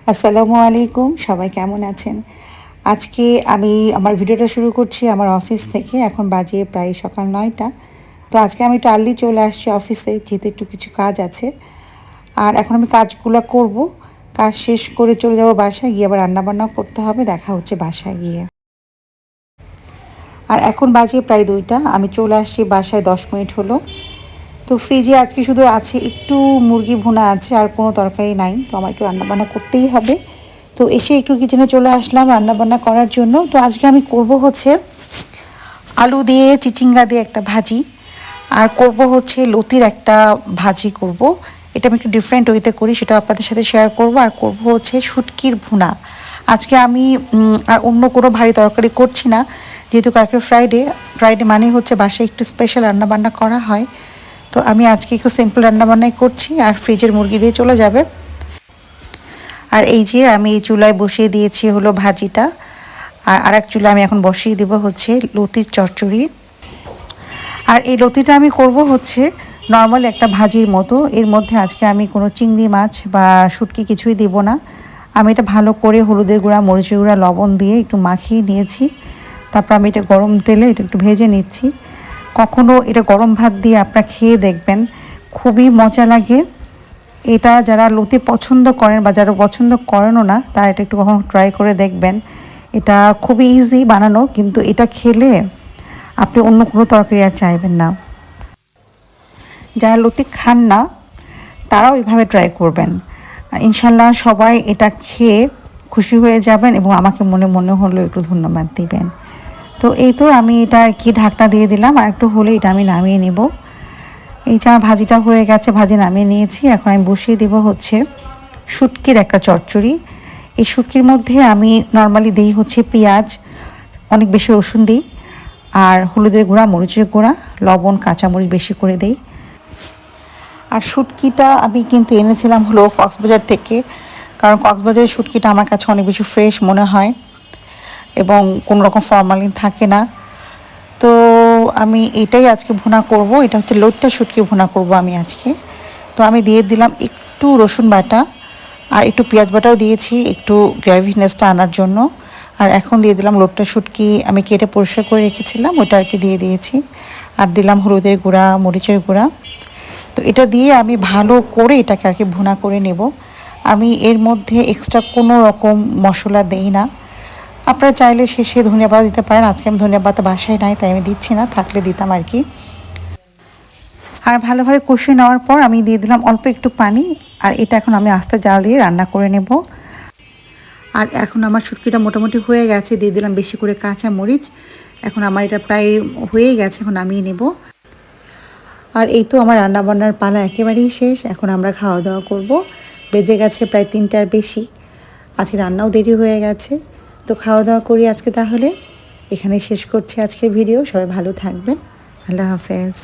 আসসালামু আলাইকুম, সবাই কেমন আছেন? আজকে আমি আমার ভিডিওটা শুরু করছি আমার অফিস থেকে। এখন বাজে প্রায় সকাল ৯টা। তো আজকে আমি একটু আর্লি চলে আসছি অফিসে, যেহেতু একটু কিছু কাজ আছে। আর এখন আমি কাজগুলো করব। কাজ শেষ করে চলে যাব বাসায়, গিয়ে আবার রান্নাবান্নাও করতে হবে। দেখা হচ্ছে বাসায় গিয়ে। আর এখন বাজে প্রায় ২টা। আমি চলে আসছি বাসায় ১০ মিনিট হলো। তো ফ্রিজে আজকে শুধু আছে একটু মুরগি ভুনা আছে, আর কোনো তরকারি নাই। তো আমার একটু রান্নাবান্না করতেই হবে। তো এসে একটু কিচেনে চলে আসলাম রান্নাবান্না করার জন্য। তো আজকে আমি করব হচ্ছে আলু দিয়ে চিচিঙ্গা দিয়ে একটা ভাজি, আর করব হচ্ছে লতির একটা ভাজি করব। এটা আমি একটু ডিফারেন্ট ওয়েতে করি, সেটা আপনাদের সাথে শেয়ার করব। আর করব হচ্ছে শুটকির ভুনা। আজকে আমি আর অন্য কোনো ভারী তরকারি করছি না, যেহেতু কালকে ফ্রাইডে। ফ্রাইডে মানে হচ্ছে বাসায় একটু স্পেশাল রান্নাবান্না করা হয়। তো আমি আজকে একটু সিম্পল রান্নাবান্নাই করছি, আর ফ্রিজের মুরগি দিয়ে চলে যাবে। আর এই যে আমি এই চুলায় বসিয়ে দিয়েছি হলো ভাজিটা, আর আরেক চুলায় আমি এখন বসিয়ে দেবো হচ্ছে লতির চচ্চড়ি। আর এই লতিটা আমি করব হচ্ছে নর্মাল একটা ভাজির মতো। এর মধ্যে আজকে আমি কোনো চিংড়ি মাছ বা শুটকি কিছুই দেব না। আমি এটা ভালো করে হলুদের গুঁড়া, মরিচের গুঁড়া, লবণ দিয়ে একটু মাখিয়ে নিয়েছি। তারপর আমি এটা গরম তেলে এটা একটু ভেজে নিচ্ছি। কখনও এটা গরম ভাত দিয়ে আপনারা খেয়ে দেখবেন, খুবই মজা লাগে। এটা যারা লতি পছন্দ করেন বা যারা পছন্দ করেনও না, তারা এটা একটু কখনো ট্রাই করে দেখবেন। এটা খুবই ইজি বানানো, কিন্তু এটা খেলে আপনি অন্য কোনো তরকারি আর চাইবেন না। যারা লতি খান না, তারাও এভাবে ট্রাই করবেন। ইনশাল্লাহ সবাই এটা খেয়ে খুশি হয়ে যাবেন এবং আমাকে মনে মনে হলেও একটু ধন্যবাদ দিবেন। তো এই তো আমি এটা আর কি ঢাকনা দিয়ে দিলাম, আর একটু হলে এটা আমি নামিয়ে নেব। এই যে আমার ভাজিটা হয়ে গেছে, ভাজি নামিয়ে নিয়েছি। এখন আমি বসিয়ে দেব হচ্ছে শুটকির একটা চচ্চড়ি। এই শুটকির মধ্যে আমি নর্মালি দিই হচ্ছে পেঁয়াজ, অনেক বেশি রসুন দিই, আর হলুদের গুঁড়া, মরিচের গুঁড়া, লবণ, কাঁচামরিচ বেশি করে দিই। আর শুটকিটা আমি কিন্তু এনেছিলাম হলো কক্সবাজার থেকে, কারণ কক্সবাজারের শুটকিটা আমার কাছে অনেক বেশি ফ্রেশ মনে হয় এবং কোনো রকম ফরমালিন থাকে না। তো আমি এটাই আজকে ভুনা করব। এটা হচ্ছে লোটটা শুটকি ভুনা করব আমি আজকে। তো আমি দিয়ে দিলাম একটু রসুন বাটা, আর একটু পেঁয়াজ বাটাও দিয়েছি একটু গ্রেভিনেসটা আনার জন্য। আর এখন দিয়ে দিলাম লোটটা শুটকি আমি কেটে পরিষ্কার করে রেখেছিলাম, ওটা আর কি দিয়ে দিয়েছি। আর দিলাম হলুদের গুঁড়া, মরিচের গুঁড়া। তো এটা দিয়ে আমি ভালো করে এটাকে আর কি ভুনা করে নেব। আমি এর মধ্যে এক্সট্রা কোনো রকম মশলা দেই না। আপনারা চাইলে শেষে ধনিয়া পাতা দিতে পারেন। আজকে আমি ধনিয়া পাতা বাসায় নাই, তাই আমি দিচ্ছি না, থাকলে দিতাম আর কি। আর ভালোভাবে কষিয়ে নেওয়ার পর আমি দিয়ে দিলাম অল্প একটু পানি। আর এটা এখন আমি আস্তে জাল দিয়ে রান্না করে নেব। আর এখন আমার শুটকিটা মোটামুটি হয়ে গেছে, দিয়ে দিলাম বেশি করে কাঁচা মরিচ। এখন আমার এটা প্রায় হয়ে গেছে, এখন নামিয়ে নেব। আর এই তো আমার রান্নাবান্নার পালা একেবারেই শেষ। এখন আমরা খাওয়া দাওয়া করব। বেজে গেছে প্রায় ৩টার বেশি। আজকে রান্নাও দেরি হয়ে গেছে। তো খাওয়া দাওয়া করি আজকে তাহলে। এখানে শেষ করছি আজকের ভিডিও। সবাই ভালো থাকবেন। আল্লাহ হাফেজ।